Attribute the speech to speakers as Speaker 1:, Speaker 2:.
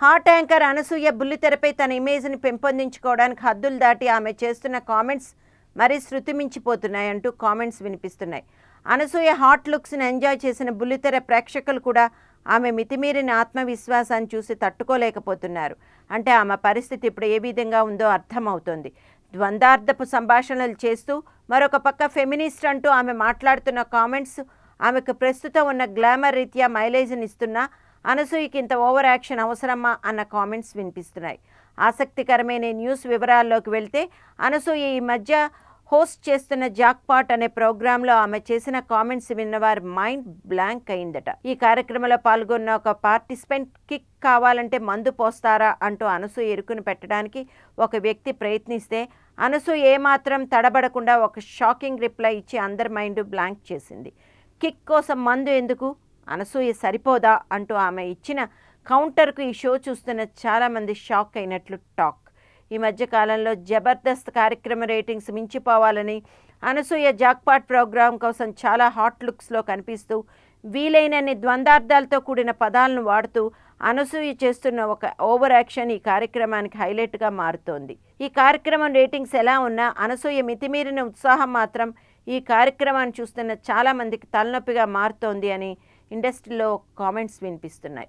Speaker 1: Hot anchor Anasuya బుల్లితెరపై తన ఇమేజ్ని పెంపొందించుకోవడానికి హద్దులు దాటి ఆమె చేస్తున్న కామెంట్స్ మరీ శృతి మించిపోతున్నాయంటూ కామెంట్స్ వినిపిస్తున్నాయి. అనసూయ హాట్ లుక్స్ని ఎంజాయ్ చేసిన బుల్లితెర ప్రేక్షకులు కూడా ఆమె మితిమీరిన ఆత్మవిశ్వాసాన్ని చూసి తట్టుకోలేకపోతున్నారు. అంటే ఆమె పరిస్థితి ఇప్పుడు ఏ విధంగా ఉందో అర్థమవుతోంది. ద్వందార్థపు సంభాషణలు చేస్తూ మరొక పక్క ఫెమినిస్ట్ అంటూ ఆమె మాట్లాడుతున్న కామెంట్స్ ఆమెకు ప్రస్తుతం ఉన్న గ్లామర్ రీత్యా మైలేజ్ని ఇస్తున్నా అనసూయకి ఇంత ఓవర్ యాక్షన్ అవసరమా అన్న కామెంట్స్ వినిపిస్తున్నాయి. ఆసక్తికరమైన న్యూస్ వివరాల్లోకి వెళ్తే అనసూయ ఈ మధ్య హోస్ట్ చేస్తున్న జాక్పాట్ అనే ప్రోగ్రాంలో ఆమె చేసిన కామెంట్స్ విన్నవారి మైండ్ బ్లాంక్ అయిందట. ఈ కార్యక్రమంలో పాల్గొన్న ఒక పార్టిసిపెంట్ కిక్ కావాలంటే మందు పోస్తారా అంటూ అనసూయ ఇరుకును పెట్టడానికి ఒక వ్యక్తి ప్రయత్నిస్తే అనసూయ ఏమాత్రం తడబడకుండా ఒక షాకింగ్ రిప్లై ఇచ్చి అందరి మైండ్ బ్లాంక్ చేసింది. కిక్ కోసం మందు ఎందుకు, అనసూయ సరిపోదా అంటూ ఆమె ఇచ్చిన కౌంటర్కు ఈ షో చూస్తున్న చాలామంది షాక్ అయినట్లు టాక్. ఈ మధ్య కాలంలో జబర్దస్త్ కార్యక్రమ రేటింగ్స్ మించిపోవాలని అనసూయ జాక్పాట్ ప్రోగ్రాం కోసం చాలా హాట్ లుక్స్లో కనిపిస్తూ వీలైనన్ని ద్వందార్థాలతో కూడిన పదాలను వాడుతూ అనసూయ చేస్తున్న ఒక ఓవర్ యాక్షన్ ఈ కార్యక్రమానికి హైలైట్గా మారుతోంది. ఈ కార్యక్రమం రేటింగ్స్ ఎలా ఉన్నా అనసూయ మితిమీరిన ఉత్సాహం మాత్రం ఈ కార్యక్రమాన్ని చూస్తున్న చాలామందికి తలనొప్పిగా మారుతోంది అని ఇండస్ట్రీలో కామెంట్స్ వినిపిస్తున్నాయి.